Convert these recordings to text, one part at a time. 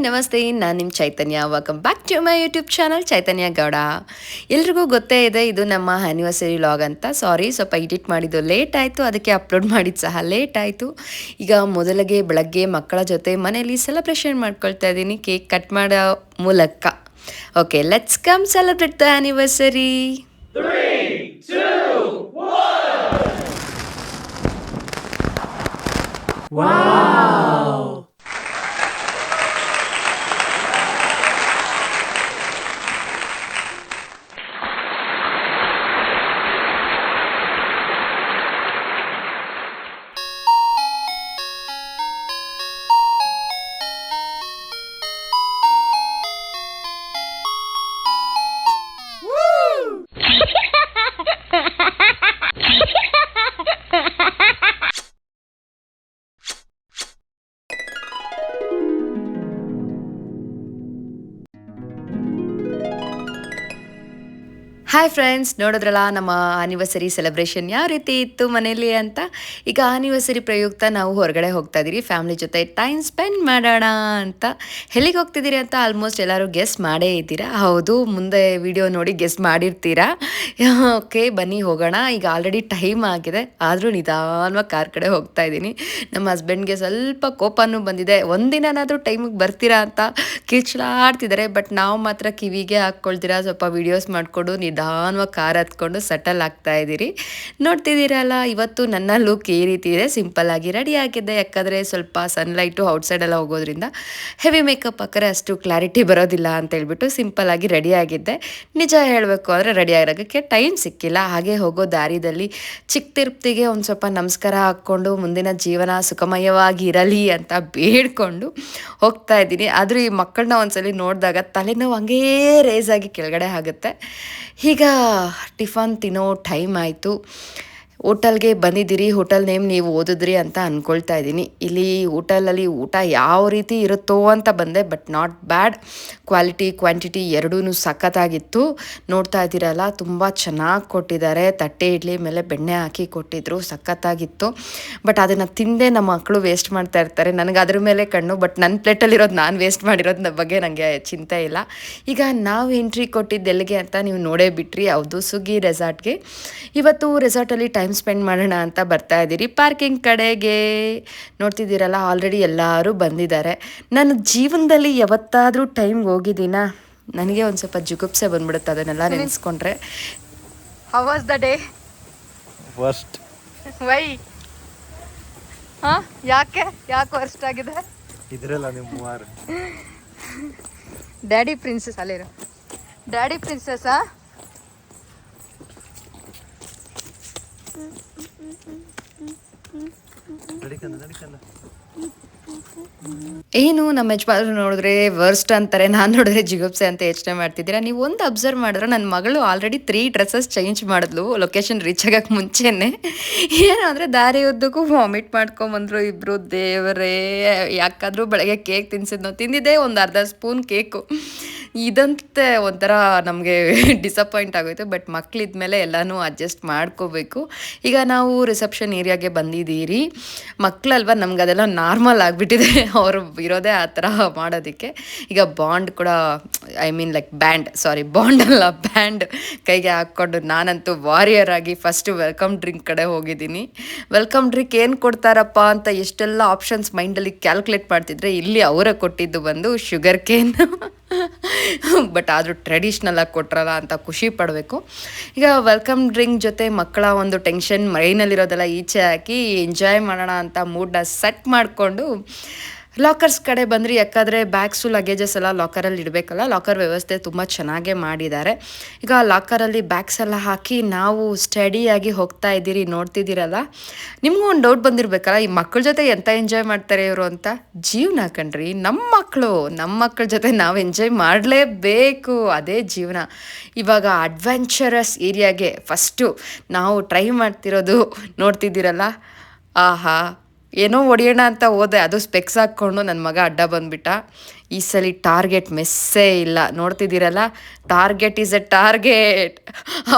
ನಮಸ್ತೆ. ನಾನು ನಿಮ್ಮ Chaitanya. Welcome back to my YouTube channel Chaitanya Gowda. ಎಲ್ರಿಗೂ ಗೊತ್ತೇ ಇದೆ ಇದು ನಮ್ಮ ಆ್ಯನಿವರ್ಸರಿ ವ್ಲಾಗ್ ಅಂತ. ಸಾರಿ, ಸ್ವಲ್ಪ ಎಡಿಟ್ ಮಾಡಿದ್ದು ಲೇಟ್ ಆಯಿತು, ಅದಕ್ಕೆ ಅಪ್ಲೋಡ್ ಮಾಡಿದ್ದು ಸಹ ಲೇಟ್ ಆಯಿತು. ಈಗ ಮೊದಲಿಗೆ ಬೆಳಗ್ಗೆ ಮಕ್ಕಳ ಜೊತೆ ಮನೆಯಲ್ಲಿ ಸೆಲೆಬ್ರೇಷನ್ ಮಾಡ್ಕೊಳ್ತಾ ಇದ್ದೀನಿ ಕೇಕ್ ಕಟ್ ಮಾಡೋ ಮೂಲಕ. Okay, let's come celebrate the anniversary. 3, 2, 1. Wow! Hi friends, ನೋಡಿದ್ರಲ್ಲ ನಮ್ಮ ಆನಿವರ್ಸರಿ ಸೆಲೆಬ್ರೇಷನ್ ಯಾವ ರೀತಿ ಇತ್ತು ಮನೇಲಿ ಅಂತ. ಈಗ ಆನಿವರ್ಸರಿ ಪ್ರಯುಕ್ತ ನಾವು ಹೊರಗಡೆ ಹೋಗ್ತಾ ಇದ್ದೀರಿ, ಫ್ಯಾಮಿಲಿ ಜೊತೆ ಟೈಮ್ ಸ್ಪೆಂಡ್ ಮಾಡೋಣ ಅಂತ. ಎಲ್ಲಿಗೆ ಹೋಗ್ತಿದ್ದೀರಿ ಅಂತ ಆಲ್ಮೋಸ್ಟ್ ಎಲ್ಲರೂ ಗೆಸ್ ಮಾಡೇ ಇದ್ದೀರಾ. ಹೌದು, ಮುಂದೆ ವಿಡಿಯೋ ನೋಡಿ ಗೆಸ್ ಮಾಡಿರ್ತೀರಾ. ಓಕೆ, ಬನ್ನಿ ಹೋಗೋಣ. ಈಗ ಆಲ್ರೆಡಿ ಟೈಮ್ ಆಗಿದೆ, ಆದರೂ ನಿಧಾನವಾಗಿ ಕಾರ್ ಕಡೆ ಹೋಗ್ತಾ ಇದ್ದೀನಿ. ನಮ್ಮ ಹಸ್ಬೆಂಡ್ಗೆ ಸ್ವಲ್ಪ ಕೋಪನೂ ಬಂದಿದೆ. ಒಂದಿನಾದರೂ ಟೈಮಿಗೆ ಬರ್ತೀರಾ ಅಂತ ಕಿರ್ಚ್ಲಾಡ್ತಿದ್ದಾರೆ. ಬಟ್ ನಾವು ಮಾತ್ರ ಕಿವಿಗೆ ಹಾಕ್ಕೊಳ್ತೀರಾ, ಸ್ವಲ್ಪ ವೀಡಿಯೋಸ್ ಮಾಡಿಕೊಂಡು ನಿಧಾನವಾಗಿ ಕಾರ್ ಹತ್ಕೊಂಡು ಸೆಟಲ್ ಆಗ್ತಾ ಇದ್ದೀರಿ. ನೋಡ್ತಿದ್ದೀರಲ್ಲ, ಇವತ್ತು ನನ್ನ ಲುಕ್ ಈ ರೀತಿ ಇದೆ. ಸಿಂಪಲ್ ಆಗಿ ರೆಡಿ ಆಗಿದ್ದೆ, ಯಾಕಂದರೆ ಸ್ವಲ್ಪ ಸನ್ಲೈಟು ಔಟ್ಸೈಡ್ ಎಲ್ಲ ಹೋಗೋದ್ರಿಂದ ಹೆವಿ ಮೇಕಪ್ ಹಾಕಿದ್ರೆ ಅಷ್ಟು ಕ್ಲಾರಿಟಿ ಬರೋದಿಲ್ಲ ಅಂತ ಹೇಳ್ಬಿಟ್ಟು ಸಿಂಪಲ್ ಆಗಿ ರೆಡಿ ಆಗಿದ್ದೆ. ನಿಜ ಹೇಳಬೇಕು ಅಂದರೆ ರೆಡಿ ಆಗೋಕ್ಕೆ ಟೈಮ್ ಸಿಕ್ಕಿಲ್ಲ. ಹಾಗೆ ಹೋಗೋ ದಾರಿದಲ್ಲಿ ಚಿಕ್ಕ ತಿರುಪ್ತಿಗೆ ಒಂದು ಸ್ವಲ್ಪ ನಮಸ್ಕಾರ ಹಾಕ್ಕೊಂಡು ಮುಂದಿನ ಜೀವನ ಸುಖಮಯವಾಗಿ ಇರಲಿ ಅಂತ ಬೇಡ್ಕೊಂಡು ಹೋಗ್ತಾ ಇದ್ದೀನಿ. ಆದರೂ ಈ ಮಕ್ಕಳನ್ನ ಒಂದ್ಸಲಿ ನೋಡಿದಾಗ ತಲೆನೋವು ಹಂಗೇ ರೇಸ್ ಆಗಿ ಕೆಳಗಡೆ ಆಗುತ್ತೆ. ಈಗ ಟಿಫನ್ ತಿನ್ನೋ ಟೈಮ್ ಆಯಿತು. ಹೋಟೆಲ್ಗೆ ಬಂದಿದ್ದೀರಿ, ಹೋಟೆಲ್ ನೇಮ್ ನೀವು ಓದಿದ್ರಿ ಅಂತ ಅಂದ್ಕೊಳ್ತಾ ಇದ್ದೀನಿ. ಇಲ್ಲಿ ಹೋಟೆಲಲ್ಲಿ ಊಟ ಯಾವ ರೀತಿ ಇರುತ್ತೋ ಅಂತ ಬಂದೆ, but not bad. Quality quantity ಎರಡೂ ಸಖತ್ತಾಗಿತ್ತು. ನೋಡ್ತಾ ಇದ್ದೀರಲ್ಲ, ತುಂಬ ಚೆನ್ನಾಗಿ ಕೊಟ್ಟಿದ್ದಾರೆ. ತಟ್ಟೆ ಇಡ್ಲಿ ಮೇಲೆ ಬೆಣ್ಣೆ ಹಾಕಿ ಕೊಟ್ಟಿದ್ರು, ಸಖತ್ತಾಗಿತ್ತು. ಬಟ್ ಅದನ್ನು ತಿಂದೆ ನಮ್ಮ ಮಕ್ಕಳು ವೇಸ್ಟ್ ಮಾಡ್ತಾ ಇರ್ತಾರೆ. ನನಗೆ ಅದ್ರ ಮೇಲೆ ಕಣ್ಣು. ಬಟ್ ನನ್ನ ಪ್ಲೇಟಲ್ಲಿರೋದು ನಾನು ವೇಸ್ಟ್ ಮಾಡಿರೋದ್ರ ಬಗ್ಗೆ ನನಗೆ ಚಿಂತೆ ಇಲ್ಲ. ಈಗ ನಾವು ಎಂಟ್ರಿ ಕೊಟ್ಟಿದ್ದು ಎಲ್ಲಿಗೆ ಅಂತ ನೀವು ನೋಡೇ ಬಿಟ್ರಿ. ಹೌದು, ಸುಗ್ಗಿ ರೆಸಾರ್ಟ್ಗೆ. ಇವತ್ತು ರೆಸಾರ್ಟಲ್ಲಿ ಟೈಮ್ ಸ್ಪೆಂಡ್ ಮಾಡೋಣ ಅಂತ ಬರ್ತಾ ಇದ್ದೀರಿ ಪಾರ್ಕಿಂಗ್ ಕಡೆಗೆ. ನೋಡ್ತಿದ್ದೀರಲ್ಲ, ಆಲ್ರೆಡಿ ಎಲ್ಲರೂ ಬಂದಿದ್ದಾರೆ. ನನ್ನ ಜೀವನದಲ್ಲಿ ಯಾವತ್ತಾದರೂ ಟೈಮ್ಗೆ ಹೋಗಿದ್ದೀನಾ, ನನಗೆ ಒಂದು ಸ್ವಲ್ಪ ಜುಗುಪ್ಸೆ ಬಂದ್ಬಿಡುತ್ತೆ ಅದನ್ನೆಲ್ಲ ನೆನೆಸ್ಕೊಂಡ್ರೆ. How was the day? Worst. Why? ಹಾಂ, ಯಾಕೆ ವರ್ಸ್ಟ್ ಆಗಿದೆ? ಇದ್ರಲ್ಲ ನಿಮ್ಮ ಮೂವರು ಡ್ಯಾಡಿ ಪ್ರಿನ್ಸಸ್ ಅಲ್ಲಿರೋ ಡ್ಯಾಡಿ ಪ್ರಿನ್ಸಸ್ಸಾ? ಏನು ನಮ್ಮ ಯಜಮಾನ್ರು ನೋಡಿದ್ರೆ ವರ್ಸ್ಟ್ ಅಂತಾರೆ, ನಾನು ನೋಡಿದ್ರೆ ಜಿಗುಪ್ಸೆ ಅಂತ ಯೋಚನೆ ಮಾಡ್ತಿದ್ದೀರಾ. ನೀವು ಒಂದು ಅಬ್ಸರ್ವ್ ಮಾಡಿದ್ರೆ ನನ್ನ ಮಗಳು ಆಲ್ರೆಡಿ 3 ಡ್ರೆಸ್ಸಸ್ ಚೇಂಜ್ ಮಾಡಿದ್ಲು ಲೊಕೇಶನ್ ರೀಚ್ ಆಗೋಕ್ಕೆ ಮುಂಚೆನೇ. ಏನು ಅಂದರೆ ದಾರಿ ಉದ್ದಕ್ಕೂ ವಾಮಿಟ್ ಮಾಡ್ಕೊಂಬಂದರು ಇಬ್ಬರು. ದೇವರೇ, ಯಾಕಾದರೂ ಬೆಳಗ್ಗೆ ಕೇಕ್ ತಿಂದಿದ್ದೆ ಒಂದು ಅರ್ಧ ಸ್ಪೂನ್ ಕೇಕು. ಇದಂತೆ ಒಂಥರ ನಮಗೆ ಡಿಸಪಾಯಿಂಟ್ ಆಗೋಯ್ತು. ಬಟ್ ಮಕ್ಕಳಿದ್ಮೇಲೆ ಎಲ್ಲನೂ ಅಡ್ಜಸ್ಟ್ ಮಾಡ್ಕೋಬೇಕು. ಈಗ ನಾವು ರಿಸೆಪ್ಷನ್ ಏರಿಯಾಗೆ ಬಂದಿದ್ದೀರಿ. ಮಕ್ಕಳಲ್ವ, ನಮ್ಗೆ ಅದೆಲ್ಲ ನಾರ್ಮಲ್ ಆಗಿಬಿಟ್ಟಿದೆ. ಅವರು ಇರೋದೇ ಆ ಥರ ಮಾಡೋದಕ್ಕೆ. ಈಗ ಬಾಂಡ್ ಕೂಡ, ಐ ಮೀನ್ ಲೈಕ್ ಬಾಂಡ್ ಅಲ್ಲ, ಬ್ಯಾಂಡ್ ಕೈಗೆ ಹಾಕ್ಕೊಂಡು ನಾನಂತೂ ವಾರಿಯರ್ ಆಗಿ ಫಸ್ಟು ವೆಲ್ಕಮ್ ಡ್ರಿಂಕ್ ಕಡೆ ಹೋಗಿದ್ದೀನಿ. ವೆಲ್ಕಮ್ ಡ್ರಿಂಕ್ ಏನು ಕೊಡ್ತಾರಪ್ಪ ಅಂತ ಎಷ್ಟೆಲ್ಲ ಆಪ್ಷನ್ಸ್ ಮೈಂಡಲ್ಲಿ ಕ್ಯಾಲ್ಕುಲೇಟ್ ಮಾಡ್ತಿದ್ರೆ, ಇಲ್ಲಿ ಅವರೇ ಕೊಟ್ಟಿದ್ದು ಬಂದು ಶುಗರ್ ಕೇನ್. ಬಟ್ ಆದರೂ ಟ್ರೆಡಿಷ್ನಲ್ ಆಗಿ ಕೊಟ್ರಲ್ಲ ಅಂತ ಖುಷಿ ಪಡಬೇಕು. ಈಗ ವೆಲ್ಕಮ್ ಡ್ರಿಂಕ್ ಜೊತೆ ಮಕ್ಕಳ ಒಂದು ಟೆನ್ಷನ್ ಮೈನಲ್ಲಿರೋದೆಲ್ಲ ಈಚೆ ಹಾಕಿ ಎಂಜಾಯ್ ಮಾಡೋಣ ಅಂತ ಮೂಡ್ನ ಸೆಟ್ ಮಾಡಿಕೊಂಡು ಲಾಕರ್ಸ್ ಕಡೆ ಬಂದ್ರಿ. ಯಾಕಂದರೆ ಬ್ಯಾಗ್ಸು ಲಗೇಜಸ್ ಎಲ್ಲ ಲಾಕರಲ್ಲಿ ಇಡಬೇಕಲ್ಲ. ಲಾಕರ್ ವ್ಯವಸ್ಥೆ ತುಂಬ ಚೆನ್ನಾಗೇ ಮಾಡಿದ್ದಾರೆ. ಈಗ ಲಾಕರಲ್ಲಿ ಬ್ಯಾಗ್ಸ್ ಎಲ್ಲ ಹಾಕಿ ನಾವು ಸ್ಟಡಿಯಾಗಿ ಹೋಗ್ತಾ ಇದ್ದೀರಿ. ನೋಡ್ತಿದ್ದೀರಲ್ಲ, ನಿಮಗೂ ಒಂದು ಡೌಟ್ ಬಂದಿರಬೇಕಲ್ಲ, ಈ ಮಕ್ಕಳ ಜೊತೆ ಎಂಥ ಎಂಜಾಯ್ ಮಾಡ್ತಾರೆ ಇವರು ಅಂತ. ಜೀವನ ಕಣ್ರಿ, ನಮ್ಮ ಮಕ್ಕಳ ಜೊತೆ ನಾವು ಎಂಜಾಯ್ ಮಾಡಲೇಬೇಕು, ಅದೇ ಜೀವನ. ಇವಾಗ ಅಡ್ವೆಂಚರಸ್ ಏರಿಯಾಗೆ ಫಸ್ಟು ನಾವು ಟ್ರೈ ಮಾಡ್ತಿರೋದು ನೋಡ್ತಿದ್ದೀರಲ್ಲ. ಆಹಾ, ಏನೋ ಹೊಡಿಯೋಣ ಅಂತ ಹೋದೆ, ಅದು ಸ್ಪೆಕ್ಸ್ ಹಾಕ್ಕೊಂಡು ನನ್ನ ಮಗ ಅಡ್ಡ ಬಂದುಬಿಟ್ಟ. ಈ ಸಲ ಟಾರ್ಗೆಟ್ ಮಿಸ್ಸೇ ಇಲ್ಲ. ನೋಡ್ತಿದ್ದೀರಲ್ಲ, ಟಾರ್ಗೆಟ್ ಈಸ್ ಎ ಟಾರ್ಗೆಟ್.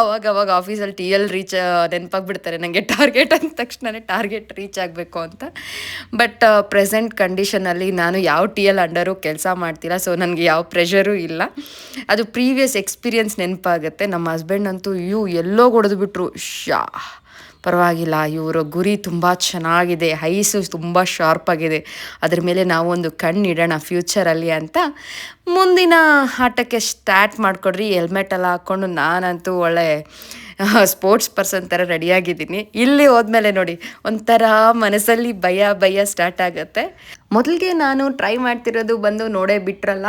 ಅವಾಗ ಆಫೀಸಲ್ಲಿ TL ರೀಚ್ ನೆನಪಾಗ್ಬಿಡ್ತಾರೆ ನನಗೆ, ಟಾರ್ಗೆಟ್ ಅಂದ ತಕ್ಷಣವೇ ಟಾರ್ಗೆಟ್ ರೀಚ್ ಆಗಬೇಕು ಅಂತ. ಬಟ್ ಪ್ರೆಸೆಂಟ್ ಕಂಡೀಷನಲ್ಲಿ ನಾನು ಯಾವ TL ಅಂಡರು ಕೆಲಸ ಮಾಡ್ತಿಲ್ಲ, ಸೊ ನನಗೆ ಯಾವ ಪ್ರೆಷರೂ ಇಲ್ಲ. ಅದು ಪ್ರೀವಿಯಸ್ ಎಕ್ಸ್ಪೀರಿಯನ್ಸ್ ನೆನಪಾಗುತ್ತೆ. ನಮ್ಮ ಹಸ್ಬೆಂಡ್ ಅಂತೂ ಎಲ್ಲೋ ಹೊಡೆದ್ಬಿಟ್ರು, ಪರವಾಗಿಲ್ಲ, ಇವರ ಗುರಿ ತುಂಬ ಚೆನ್ನಾಗಿದೆ, ಐಸು ತುಂಬ ಶಾರ್ಪ್ ಆಗಿದೆ, ಅದ್ರ ಮೇಲೆ ನಾವೊಂದು ಕಣ್ಣಿಡೋಣ ಫ್ಯೂಚರಲ್ಲಿ ಅಂತ ಮುಂದಿನ ಆಟಕ್ಕೆ ಸ್ಟಾರ್ಟ್ ಮಾಡಿಕೊಡ್ರಿ. ಹೆಲ್ಮೆಟ್ ಎಲ್ಲ ಹಾಕ್ಕೊಂಡು ನಾನಂತೂ ಒಳ್ಳೆ ಸ್ಪೋರ್ಟ್ಸ್ ಪರ್ಸನ್ ಥರ ರೆಡಿಯಾಗಿದ್ದೀನಿ. ಇಲ್ಲಿ ಹೋದ್ಮೇಲೆ ನೋಡಿ ಒಂಥರ ಮನಸ್ಸಲ್ಲಿ ಭಯ ಸ್ಟಾರ್ಟ್ ಆಗುತ್ತೆ. ಮೊದಲಿಗೆ ನಾನು ಟ್ರೈ ಮಾಡ್ತಿರೋದು ಬಂದು ನೋಡೇ ಬಿಟ್ರಲ್ಲ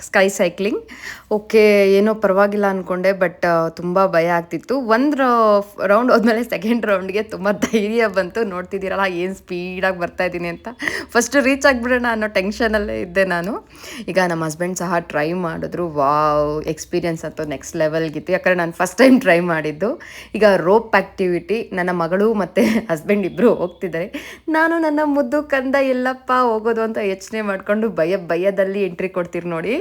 ಸ್ಕೈ ಸೈಕ್ಲಿಂಗ್. ಓಕೆ, ಏನೋ ಪರವಾಗಿಲ್ಲ ಅಂದ್ಕೊಂಡೆ, ಬಟ್ ತುಂಬ ಭಯ ಆಗ್ತಿತ್ತು. ಒಂದು ರೌಂಡ್ ಹೋದ್ಮೇಲೆ ಸೆಕೆಂಡ್ ರೌಂಡ್ಗೆ ತುಂಬ ಧೈರ್ಯ ಬಂತು. ನೋಡ್ತಿದ್ದೀರಲ್ಲ ಏನು ಸ್ಪೀಡಾಗಿ ಬರ್ತಾಯಿದ್ದೀನಿ ಅಂತ. ಫಸ್ಟ್ ರೀಚ್ ಆಗಿಬಿಡೋಣ ಅನ್ನೋ ಟೆನ್ಷನಲ್ಲೇ ಇದ್ದೆ ನಾನು. ಈಗ ನಮ್ಮ ಹಸ್ಬೆಂಡ್ ಸಹ ಟ್ರೈ ಮಾಡಿದ್ರು. ವಾವ್, ಎಕ್ಸ್ಪೀರಿಯನ್ಸ್ ಅಂತೂ ನೆಕ್ಸ್ಟ್ ಲೆವೆಲ್ಗಿತ್ತು, ಯಾಕಂದರೆ ನಾನು ಫಸ್ಟ್ ಟೈಮ್ ಟ್ರೈ ಮಾಡಿದ್ದು. ಈಗ ರೋಪ್ ಆ್ಯಕ್ಟಿವಿಟಿ, ನನ್ನ ಮಗಳು ಮತ್ತು ಹಸ್ಬೆಂಡ್ ಇಬ್ಬರು ಹೋಗ್ತಿದ್ದಾರೆ. ನಾನು ನನ್ನ ಮುದ್ದು ಕಂದ ಎಲ್ಲಪ್ಪ ಹೋಗೋದು ಅಂತ ಯೋಚನೆ ಮಾಡಿಕೊಂಡು ಭಯದಲ್ಲಿ ಎಂಟ್ರಿ ಕೊಡ್ತೀರಿ ನೋಡಿ.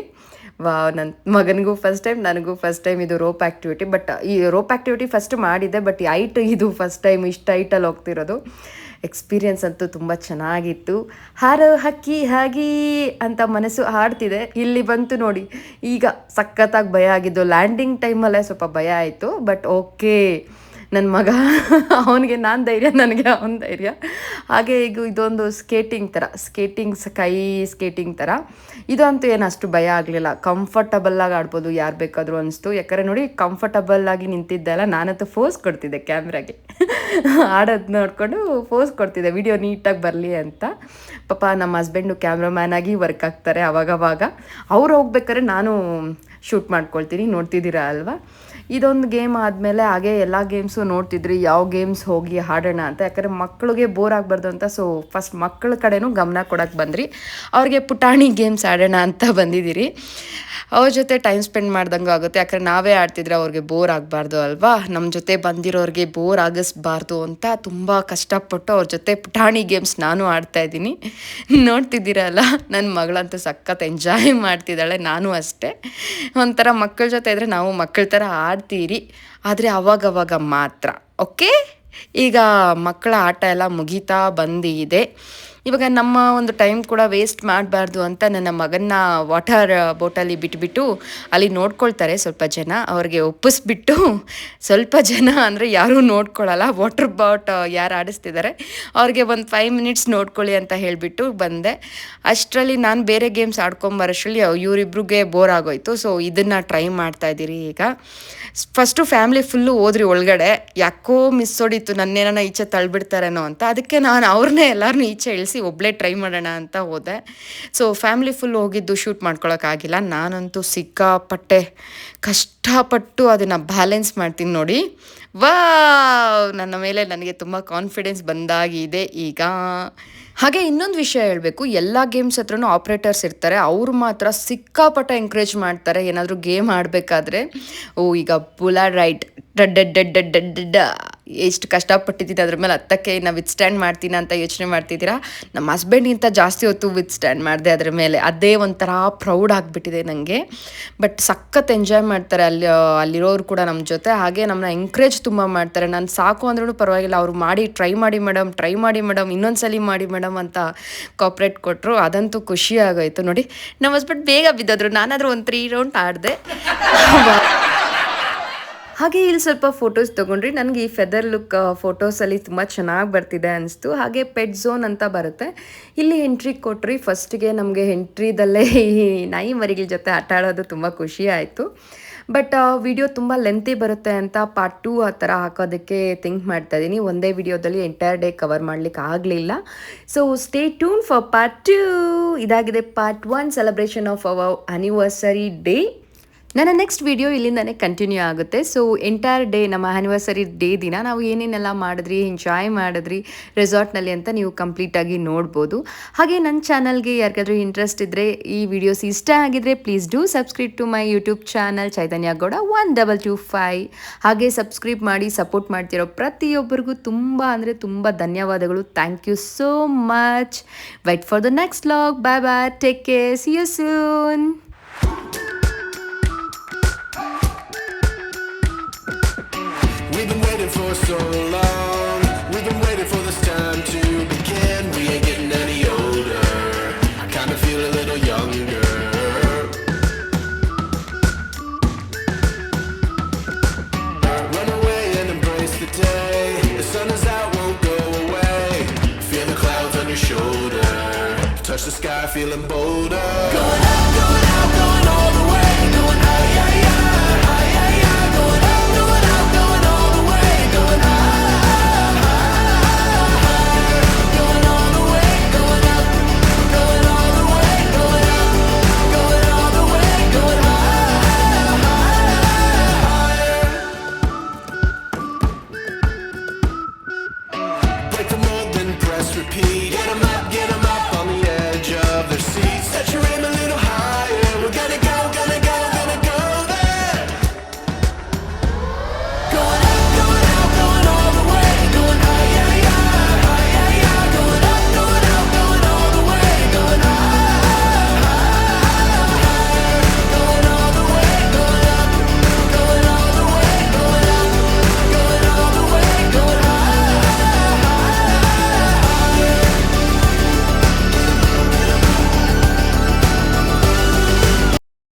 ನನ್ನ ಮಗನಿಗೂ ಫಸ್ಟ್ ಟೈಮ್, ನನಗೂ ಫಸ್ಟ್ ಟೈಮ್ ಇದು ರೋಪ್ ಆ್ಯಕ್ಟಿವಿಟಿ. ಬಟ್ ಈ ರೋಪ್ ಆ್ಯಕ್ಟಿವಿಟಿ ಫಸ್ಟ್ ಮಾಡಿದ್ದೆ, ಬಟ್ ಇದು ಫಸ್ಟ್ ಟೈಮ್ ಇಷ್ಟು ಹೈಟಲ್ಲಿ ಹೋಗ್ತಿರೋದು. ಎಕ್ಸ್ಪೀರಿಯನ್ಸ್ ಅಂತೂ ತುಂಬ ಚೆನ್ನಾಗಿತ್ತು. ಹಾರೋ ಹಕ್ಕಿ ಹಾಗಿ ಅಂತ ಮನಸ್ಸು ಹಾಡ್ತಿದೆ. ಇಲ್ಲಿ ಬಂತು ನೋಡಿ, ಈಗ ಸಖತ್ತಾಗಿ ಭಯ ಆಗಿದ್ದು. ಲ್ಯಾಂಡಿಂಗ್ ಟೈಮಲ್ಲೇ ಸ್ವಲ್ಪ ಭಯ ಆಯಿತು, ಬಟ್ ಓಕೆ, ನನ್ನ ಮಗ ಅವನಿಗೆ ನಾನು ಧೈರ್ಯ, ನನಗೆ ಅವನ ಧೈರ್ಯ. ಹಾಗೆ ಈಗ ಇದೊಂದು ಸ್ಕೇಟಿಂಗ್ ಸ್ಕೈ ಸ್ಕೇಟಿಂಗ್ ಥರ. ಇದಂತೂ ಏನು ಅಷ್ಟು ಭಯ ಆಗಲಿಲ್ಲ, ಕಂಫರ್ಟಬಲ್ಲಾಗಿ ಆಡ್ಬೋದು, ಯಾರು ಬೇಕಾದರೂ ಅನಿಸ್ತು. ಯಾಕಂದರೆ ನೋಡಿ, ಕಂಫರ್ಟಬಲ್ಲಾಗಿ ನಿಂತಿದ್ದೆಲ್ಲ, ನಾನಂತೂ ಫೋಸ್ ಕೊಡ್ತಿದ್ದೆ ಕ್ಯಾಮ್ರಾಗೆ. ಆಡೋದು ನೋಡಿಕೊಂಡು ಫೋಸ್ ಕೊಡ್ತಿದ್ದೆ, ವಿಡಿಯೋ ನೀಟಾಗಿ ಬರಲಿ ಅಂತ. ಪಾಪ ನಮ್ಮ ಹಸ್ಬೆಂಡು ಕ್ಯಾಮ್ರಾಮ್ಯಾನ್ ಆಗಿ ವರ್ಕ್ ಆಗ್ತಾರೆ ಅವಾಗವಾಗ. ಅವ್ರು ಹೋಗ್ಬೇಕಾದ್ರೆ ನಾನು ಶೂಟ್ ಮಾಡ್ಕೊಳ್ತೀನಿ, ನೋಡ್ತಿದ್ದೀರಾ ಅಲ್ವಾ. ಇದೊಂದು ಗೇಮ್ ಆದಮೇಲೆ ಹಾಗೆ ಎಲ್ಲ ಗೇಮ್ಸು ನೋಡ್ತಿದ್ರಿ, ಯಾವ ಗೇಮ್ಸ್ ಹೋಗಿ ಆಡೋಣ ಅಂತ. ಯಾಕಂದರೆ ಮಕ್ಕಳಿಗೆ ಬೋರ್ ಆಗಬಾರ್ದು ಅಂತ, ಸೊ ಫಸ್ಟ್ ಮಕ್ಕಳ ಕಡೆನೂ ಗಮನ ಕೊಡೋಕ್ಕೆ ಬಂದ್ರಿ. ಅವ್ರಿಗೆ ಪುಟಾಣಿ ಗೇಮ್ಸ್ ಆಡೋಣ ಅಂತ ಬಂದಿದ್ದೀರಿ. ಅವ್ರ ಜೊತೆ ಟೈಮ್ ಸ್ಪೆಂಡ್ ಮಾಡ್ದಂಗೆ ಆಗುತ್ತೆ. ಯಾಕಂದರೆ ನಾವೇ ಆಡ್ತಿದ್ರೆ ಅವ್ರಿಗೆ ಬೋರ್ ಆಗಬಾರ್ದು ಅಲ್ವಾ. ನಮ್ಮ ಜೊತೆ ಬಂದಿರೋರಿಗೆ ಬೋರ್ ಆಗಿಸ್ಬಾರ್ದು ಅಂತ ತುಂಬ ಕಷ್ಟಪಟ್ಟು ಅವ್ರ ಜೊತೆ ಪುಟಾಣಿ ಗೇಮ್ಸ್ ನಾನು ಆಡ್ತಾಯಿದ್ದೀನಿ. ನೋಡ್ತಿದ್ದೀರಲ್ಲ, ನನ್ನ ಮಗಳಂತೂ ಸಖತ್ ಎಂಜಾಯ್ ಮಾಡ್ತಿದ್ದಾಳೆ, ನಾನು ಅಷ್ಟೇ. ಒಂಥರ ಮಕ್ಕಳ ಜೊತೆ ಇದ್ದರೆ ನಾವು ಮಕ್ಕಳ ಥರ ಆಡ್ತೀರಿ, ಆದರೆ ಅವಾಗವಾಗ ಮಾತ್ರ. ಓಕೆ, ಈಗ ಮಕ್ಕಳ ಆಟ ಎಲ್ಲ ಮುಗೀತಾ ಬಂದಿದೆ. ಇವಾಗ ನಮ್ಮ ಒಂದು ಟೈಮ್ ಕೂಡ ವೇಸ್ಟ್ ಮಾಡಬಾರ್ದು ಅಂತ ನನ್ನ ಮಗನ್ನ ವಾಟರ್ ಬೋಟಲ್ಲಿ ಬಿಟ್ಬಿಟ್ಟು ಅಲ್ಲಿ ನೋಡ್ಕೊಳ್ತಾರೆ ಸ್ವಲ್ಪ ಜನ. ಅವ್ರಿಗೆ ಒಪ್ಪಿಸ್ಬಿಟ್ಟು, ಸ್ವಲ್ಪ ಜನ ಅಂದರೆ ಯಾರೂ ನೋಡ್ಕೊಳ್ಳಲ್ಲ, ವಾಟರ್ ಬಾಟ್ ಯಾರು ಆಡಿಸ್ತಿದ್ದಾರೆ ಅವ್ರಿಗೆ ಒಂದು 5 ಮಿನಿಟ್ಸ್ ನೋಡ್ಕೊಳ್ಳಿ ಅಂತ ಹೇಳಿಬಿಟ್ಟು ಬಂದೆ. ಅಷ್ಟರಲ್ಲಿ ನಾನು ಬೇರೆ ಗೇಮ್ಸ್ ಆಡ್ಕೊಂಬರೋಷ್ಟರಲ್ಲಿ ಇವರಿಬ್ರಿಗೆ ಬೋರ್ ಆಗೋಯ್ತು. ಸೊ ಇದನ್ನು ಟ್ರೈ ಮಾಡ್ತಾಯಿದ್ದೀರಿ. ಈಗ ಫಸ್ಟು ಫ್ಯಾಮ್ಲಿ ಫುಲ್ಲು ಹೋದ್ರಿ ಒಳಗಡೆ, ಯಾಕೋ ಮಿಸ್ ಹೊಡಿತು, ನನ್ನೇನ ಈಚೆ ತಳ್ಳಿಬಿಡ್ತಾರೇನೋ ಅಂತ. ಅದಕ್ಕೆ ನಾನು ಅವ್ರನ್ನೇ ಎಲ್ಲರನ್ನೂ ಈಚೆ ಇಳಿಸಿ ಒಬ್ಬಳೇ ಟ್ರೈ ಮಾಡೋಣ ಅಂತ ಹೋದೆ. ಸೊ ಫ್ಯಾಮ್ಲಿ ಫುಲ್ ಹೋಗಿದ್ದು ಶೂಟ್ ಮಾಡ್ಕೊಳಕ್ಕಾಗಿಲ್ಲ. ನಾನಂತೂ ಸಿಕ್ಕಾಪಟ್ಟೆ ಕಷ್ಟಪಟ್ಟು ಅದನ್ನು ಬ್ಯಾಲೆನ್ಸ್ ಮಾಡ್ತೀನಿ ನೋಡಿ. ನನ್ನ ಮೇಲೆ ನನಗೆ ತುಂಬ ಕಾನ್ಫಿಡೆನ್ಸ್ ಬಂದಾಗಿದೆ ಈಗ. ಹಾಗೆ ಇನ್ನೊಂದು ವಿಷಯ ಹೇಳಬೇಕು, ಎಲ್ಲ ಗೇಮ್ಸ್ ಹತ್ರನೂ ಆಪ್ರೇಟರ್ಸ್ ಇರ್ತಾರೆ. ಅವರು ಮಾತ್ರ ಸಿಕ್ಕಾಪಟ್ಟೆ ಎಂಕರೇಜ್ ಮಾಡ್ತಾರೆ ಏನಾದರೂ ಗೇಮ್ ಆಡಬೇಕಾದ್ರೆ. ಈಗ ಬುಲಾ ರೈಡ್ ಎಷ್ಟು ಕಷ್ಟಪಟ್ಟಿದ್ದೀನಿ ಅದ್ರ ಮೇಲೆ ಹತ್ತಕ್ಕೆ, ನಾವು ವಿತ್ ಸ್ಟ್ಯಾಂಡ್ ಮಾಡ್ತೀನಿ ಅಂತ ಯೋಚನೆ ಮಾಡ್ತಿದ್ದೀರಾ. ನಮ್ಮ ಹಸ್ಬೆಂಡ್ಗಿಂತ ಜಾಸ್ತಿ ಹೊತ್ತು ವಿತ್ ಸ್ಟ್ಯಾಂಡ್ ಮಾಡಿದೆ ಅದ್ರ ಮೇಲೆ. ಅದೇ ಒಂಥರ ಪ್ರೌಡ್ ಆಗಿಬಿಟ್ಟಿದೆ ನನಗೆ. ಬಟ್ ಸಖತ್ ಎಂಜಾಯ್ ಮಾಡ್ತಾರೆ ಅಲ್ಲಿರೋರು ಕೂಡ ನಮ್ಮ ಜೊತೆ. ಹಾಗೆ ನಮ್ಮನ್ನ ಎಂಕರೇಜ್ ತುಂಬ ಮಾಡ್ತಾರೆ. ನಾನು ಸಾಕು ಅಂದ್ರೂ ಪರವಾಗಿಲ್ಲ, ಅವರು ಟ್ರೈ ಮಾಡಿ ಮೇಡಮ್, ಇನ್ನೊಂದ್ಸಲಿ ಮಾಡಿ ಮೇಡಮ್ ಅಂತ ಕೋಪ್ರೇಟ್ ಕೊಟ್ಟರು. ಅದಂತೂ ಖುಷಿ ಆಗೋಯ್ತು ನೋಡಿ. ನಮ್ಮ ಹಸ್ಬೆಂಡ್ ಬೇಗ ಬಿದ್ದೋದ್ರು, ನಾನಾದರೂ ಒಂದು 3 ರೌಂಡ್ ಆಡಿದೆ. ಹಾಗೆ ಇಲ್ಲಿ ಸ್ವಲ್ಪ ಫೋಟೋಸ್ ತೊಗೊಂಡ್ರಿ. ನನಗೆ ಈ ಫೆದರ್ ಲುಕ್ ಫೋಟೋಸಲ್ಲಿ ತುಂಬ ಚೆನ್ನಾಗಿ ಬರ್ತಿದೆ ಅನಿಸ್ತು. ಹಾಗೆ ಪೆಟ್ ಝೋನ್ ಅಂತ ಬರುತ್ತೆ, ಇಲ್ಲಿ ಎಂಟ್ರಿ ಕೊಟ್ರಿ. ಫಸ್ಟಿಗೆ ನಮಗೆ ಎಂಟ್ರಿದಲ್ಲೇ ಈ ನಾಯಿ ಮರಿಗಳ ಜೊತೆ ಆಟ ಆಡೋದು ತುಂಬ ಖುಷಿ ಆಯಿತು. ಬಟ್ ವಿಡಿಯೋ ತುಂಬ ಲೆಂತಿ ಬರುತ್ತೆ ಅಂತ ಪಾರ್ಟ್ 2 ಆ ಥರ ಹಾಕೋದಕ್ಕೆ ಥಿಂಕ್ ಮಾಡ್ತಾಯಿದ್ದೀನಿ. ಒಂದೇ ವಿಡಿಯೋದಲ್ಲಿ ಎಂಟೈರ್ ಡೇ ಕವರ್ ಮಾಡಲಿಕ್ಕೆ ಆಗಲಿಲ್ಲ. So stay tune for part 2. ಇದಾಗಿದೆ part 1 celebration of our anniversary day. ನನ್ನ ನೆಕ್ಸ್ಟ್ ವಿಡಿಯೋ ಇಲ್ಲಿಂದಾನೇ ಕಂಟಿನ್ಯೂ ಆಗುತ್ತೆ. ಸೊ ಎಂಟೈರ್ ಡೇ ನಮ್ಮ ಆ್ಯನಿವರ್ಸರಿ ಡೇ ದಿನ ನಾವು ಏನೇನೆಲ್ಲ ಮಾಡಿದ್ರಿ, ಎಂಜಾಯ್ ಮಾಡಿದ್ರಿ ರೆಸಾರ್ಟ್ನಲ್ಲಿ ಅಂತ ನೀವು ಕಂಪ್ಲೀಟಾಗಿ ನೋಡ್ಬೋದು. ಹಾಗೆ ನನ್ನ ಚಾನಲ್ಗೆ ಯಾರಿಗಾದ್ರೂ ಇಂಟ್ರೆಸ್ಟ್ ಇದ್ದರೆ, ಈ ವಿಡಿಯೋಸ್ ಇಷ್ಟ ಆಗಿದ್ರೆ please do subscribe to my YouTube channel Chaitanya Gowda 1225. ಹಾಗೆ ಸಬ್ಸ್ಕ್ರೈಬ್ ಮಾಡಿ ಸಪೋರ್ಟ್ ಮಾಡ್ತಿರೋ ಪ್ರತಿಯೊಬ್ಬರಿಗೂ ತುಂಬ ಅಂದರೆ ತುಂಬ ಧನ್ಯವಾದಗಳು. Thank you so much. Wait for the next vlog. Bye bye, take care, see you soon. We've been waiting for so long. We've been waiting for this time to begin. We ain't getting any older. I kinda feel a little younger. Run away and embrace the day. The sun is out, won't go away. Feel the clouds on your shoulder. Touch the sky, feeling bolder. Going out, going out, going all the way. Going out, yeah, yeah. Going out, going out, going all the way. Going higher. Going all the way. Going up. Going all the way. Going up. Going all the way. Going higher. Break the mold, then press repeat. Hit 'em up.